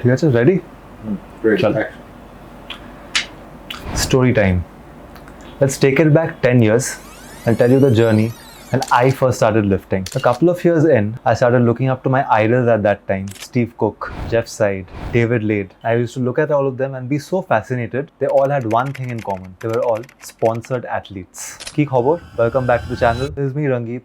ठीक है, ready? Great. Chal. Story time. Let's take it back 10 years and tell you the journey when I first started lifting. A couple of years in, I started looking up to my idols at that time. Steve Cook, Jeff Side, David Lade. I used to look at all of them and be so fascinated. They all had one thing in common. They were all sponsored athletes. Ki khobor? Welcome back to the channel. This is me, Rangeet.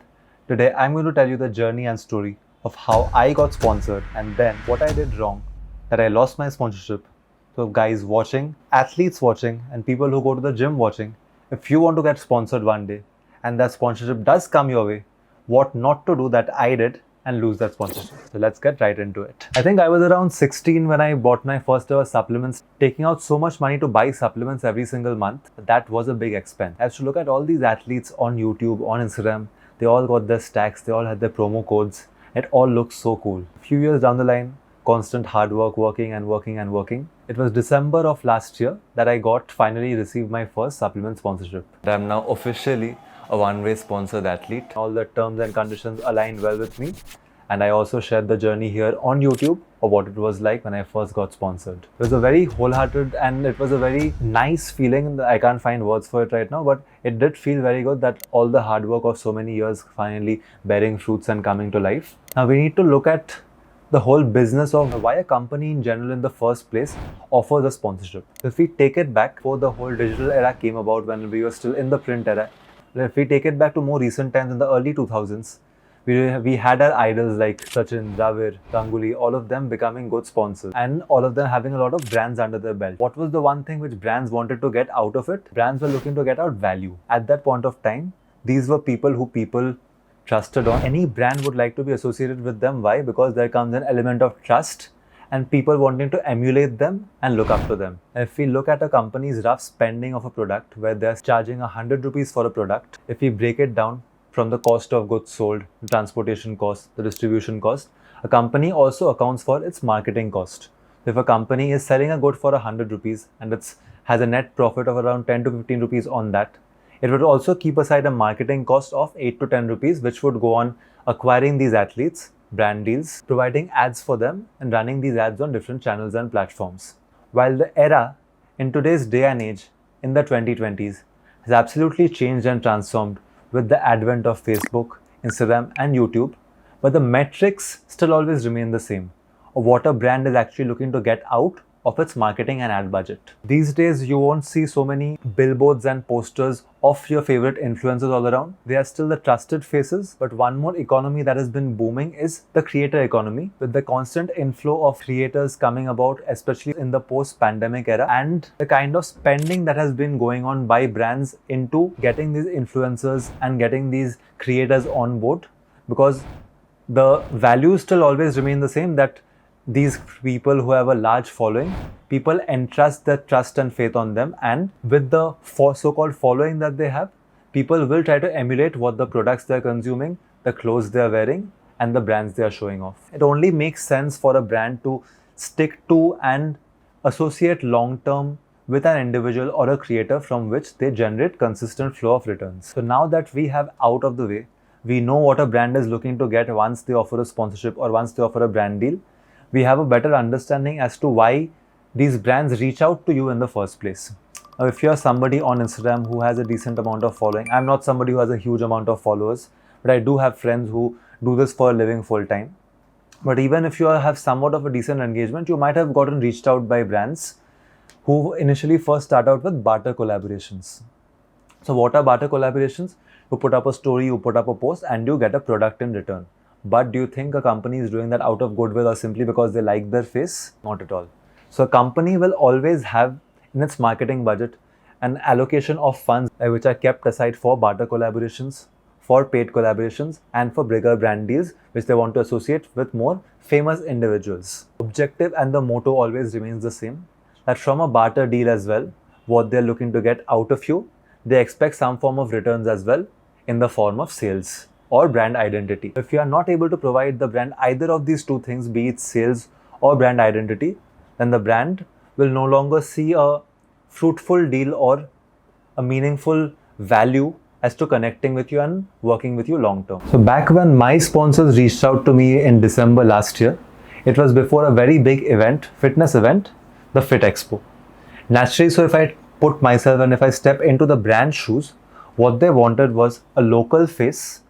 Today, I'm going to tell you the journey and story of how I got sponsored and then what I did wrong, that I lost my sponsorship. So guys watching, athletes watching, and people who go to the gym watching, if you want to get sponsored one day and that sponsorship does come your way, what not to do that I did and lose that sponsorship. So let's get right into it. I think I was around 16 when I bought my first ever supplements, taking out so much money to buy supplements every single month. That was a big expense. I used to look at all these athletes on YouTube, on Instagram. They all got their stacks, they all had their promo codes. It all looked so cool. A few years down the line, constant hard work, working. It was December of last year that I finally received my first supplement sponsorship. I'm now officially a one-way sponsored athlete. All the terms and conditions aligned well with me. And I also shared the journey here on YouTube of what it was like when I first got sponsored. It was a very wholehearted and it was a very nice feeling. I can't find words for it right now, but it did feel very good that all the hard work of so many years finally bearing fruits and coming to life. Now we need to look at the whole business of why a company in general in the first place offers a sponsorship. If we take it back before the whole digital era came about, when we were still in the print era, if we take it back to more recent times in the early 2000s, we had our idols like Sachin, Dravid, Ganguly, all of them becoming good sponsors and all of them having a lot of brands under their belt. What was the one thing which brands wanted to get out of it? Brands were looking to get out value. At that point of time, these were people who people trusted on. Any brand would like to be associated with them. Why? Because there comes an element of trust and people wanting to emulate them and look up to them. If we look at a company's rough spending of a product where they're charging 100 rupees for a product, if we break it down from the cost of goods sold, the transportation cost, the distribution cost, a company also accounts for its marketing cost. If a company is selling a good for 100 rupees and it has a net profit of around 10 to 15 rupees on that, it would also keep aside a marketing cost of 8 to 10 rupees, which would go on acquiring these athletes, brand deals, providing ads for them, and running these ads on different channels and platforms. While the era in today's day and age, in the 2020s, has absolutely changed and transformed with the advent of Facebook, Instagram, and YouTube, but the metrics still always remain the same of what a brand is actually looking to get out of its marketing and ad budget. These days, you won't see so many billboards and posters of your favorite influencers all around. They are still the trusted faces, but one more economy that has been booming is the creator economy, with the constant inflow of creators coming about, especially in the post-pandemic era, and the kind of spending that has been going on by brands into getting these influencers and getting these creators on board, because the values still always remain the same, that these people who have a large following, people entrust their trust and faith on them, and with the so-called following that they have, people will try to emulate what the products they're consuming, the clothes they're wearing, and the brands they are showing off. It only makes sense for a brand to stick to and associate long-term with an individual or a creator from which they generate consistent flow of returns. So now that we have out of the way, we know what a brand is looking to get once they offer a sponsorship or once they offer a brand deal. We have a better understanding as to why these brands reach out to you in the first place. Now, if you're somebody on Instagram who has a decent amount of following, I'm not somebody who has a huge amount of followers, but I do have friends who do this for a living full time. But even if you have somewhat of a decent engagement, you might have gotten reached out by brands who initially first start out with barter collaborations. So what are barter collaborations? You put up a story, you put up a post, and you get a product in return. But do you think a company is doing that out of goodwill or simply because they like their face? Not at all. So a company will always have in its marketing budget an allocation of funds which are kept aside for barter collaborations, for paid collaborations, and for bigger brand deals which they want to associate with more famous individuals. Objective and the motto always remains the same, that from a barter deal as well, what they're looking to get out of you, they expect some form of returns as well in the form of sales or brand identity. If you are not able to provide the brand either of these two things, be it sales or brand identity, then the brand will no longer see a fruitful deal or a meaningful value as to connecting with you and working with you long term. So back when my sponsors reached out to me in December last year, It was before a very big event, fitness event, the Fit Expo. Naturally, so if I put myself and if I step into the brand shoes, what they wanted was a local face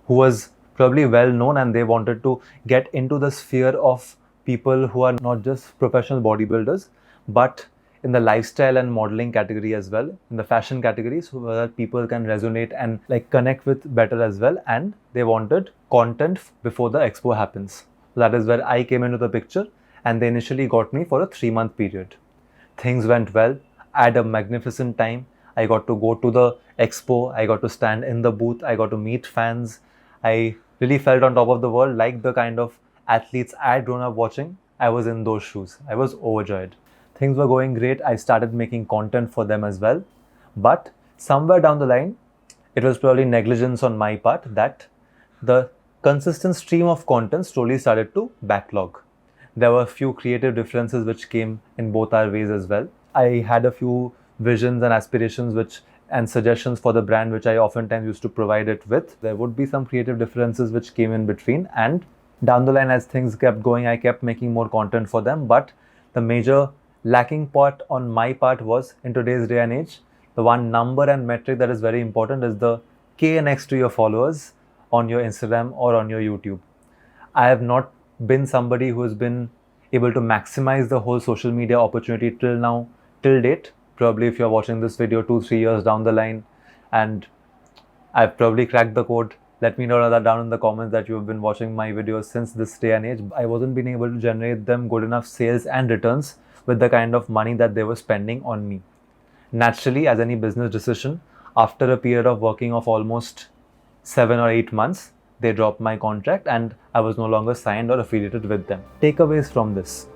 who was probably well known, and they wanted to get into the sphere of people who are not just professional bodybuilders, but in the lifestyle and modeling category as well, in the fashion categories, so that people can resonate and like connect with better as well. And they wanted content before the expo happens. That is where I came into the picture, and they initially got me for a 3-month period. Things went well. I had a magnificent time. I got to go to the expo. I got to stand in the booth. I got to meet fans. I really felt on top of the world, like the kind of athletes I had grown up watching. I was in those shoes. I was overjoyed. Things were going great. I started making content for them as well. But somewhere down the line, it was probably negligence on my part that the consistent stream of content slowly started to backlog. There were a few creative differences which came in both our ways as well. I had a few visions and aspirations and suggestions for the brand which I oftentimes used to provide it with. There would be some creative differences which came in between, and down the line as things kept going, I kept making more content for them. But the major lacking part on my part was, in today's day and age, the one number and metric that is very important is the K next to your followers on your Instagram or on your YouTube. I have not been somebody who has been able to maximize the whole social media opportunity till now, till date. Probably if you're watching this video 2-3 years down the line and I've probably cracked the code, let me know that down in the comments that you've been watching my videos since this day and age. I wasn't being able to generate them good enough sales and returns with the kind of money that they were spending on me. Naturally, as any business decision, after a period of working of almost 7 or 8 months, they dropped my contract and I was no longer signed or affiliated with them. Takeaways from this.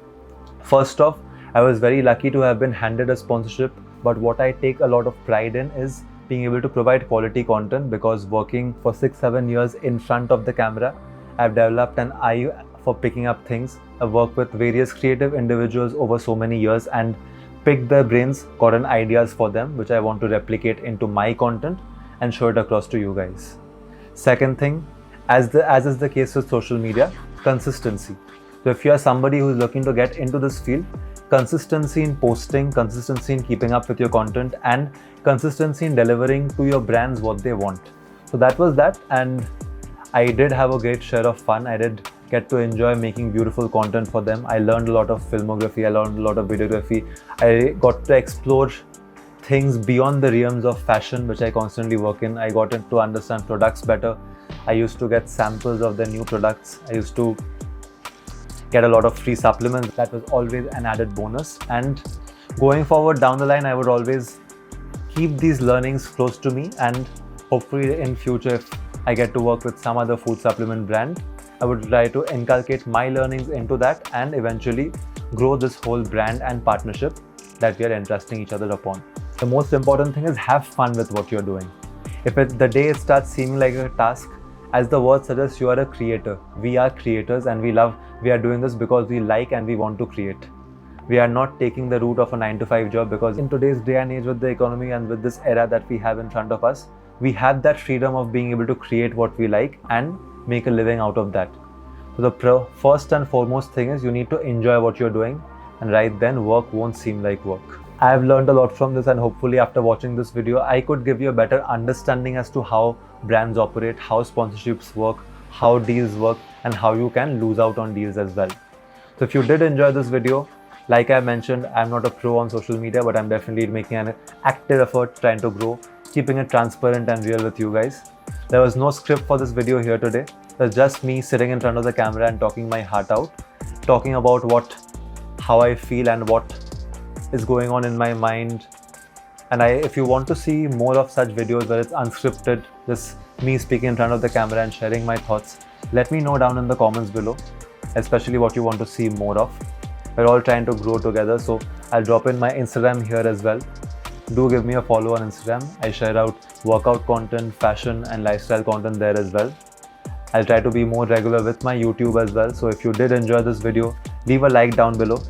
First off, I was very lucky to have been handed a sponsorship, but what I take a lot of pride in is being able to provide quality content, because working for 6-7 years in front of the camera, I've developed an eye for picking up things. I've worked with various creative individuals over so many years and picked their brains, gotten ideas for them, which I want to replicate into my content and show it across to you guys. Second thing, as is the case with social media, consistency. So if you are somebody who is looking to get into this field, consistency in posting, consistency in keeping up with your content, and consistency in delivering to your brands what they want. So that was that, and I did have a great share of fun. I did get to enjoy making beautiful content for them. I learned a lot of filmography, I learned a lot of videography. I got to explore things beyond the realms of fashion, which I constantly work in. I got to understand products better. I used to get samples of their new products. I used to get a lot of free supplements. That was always an added bonus. And going forward down the line, I would always keep these learnings close to me, and hopefully in future, if I get to work with some other food supplement brand, I would try to inculcate my learnings into that and eventually grow this whole brand and partnership that we are entrusting each other upon. The most important thing is have fun with what you're doing. If the day it starts seeming like a task, as the word suggests, you are a creator. We are creators, and we are doing this because we like and we want to create. We are not taking the route of a 9-to-5 job, because in today's day and age with the economy and with this era that we have in front of us, we have that freedom of being able to create what we like and make a living out of that. So the first and foremost thing is you need to enjoy what you're doing, and right then work won't seem like work. I have learned a lot from this, and hopefully after watching this video, I could give you a better understanding as to how brands operate, how sponsorships work, how deals work, and how you can lose out on deals as well. So if you did enjoy this video, like I mentioned, I'm not a pro on social media, but I'm definitely making an active effort trying to grow, keeping it transparent and real with you guys. There was no script for this video here today. It's just me sitting in front of the camera and talking my heart out, talking about how I feel and what is going on in my mind. And if you want to see more of such videos where it's unscripted, just me speaking in front of the camera and sharing my thoughts, let me know down in the comments below, especially what you want to see more of. We're all trying to grow together, so I'll drop in my Instagram here as well. Do give me a follow on Instagram. I share out workout content, fashion and lifestyle content there as well. I'll try to be more regular with my YouTube as well. So if you did enjoy this video, leave a like down below.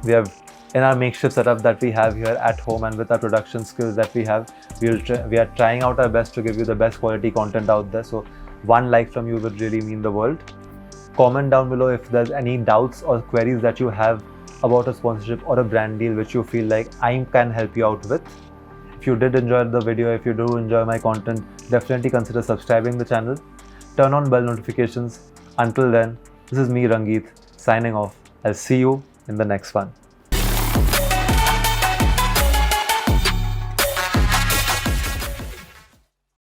We have in our makeshift setup that we have here at home, and with our production skills that we have, we are trying out our best to give you the best quality content out there. So one like from you would really mean the world. Comment down below if there's any doubts or queries that you have about a sponsorship or a brand deal which you feel like I can help you out with. If you did enjoy the video, if you do enjoy my content, definitely consider subscribing the channel. Turn on bell notifications. Until then, this is me, Rangeet, signing off. I'll see you in the next one.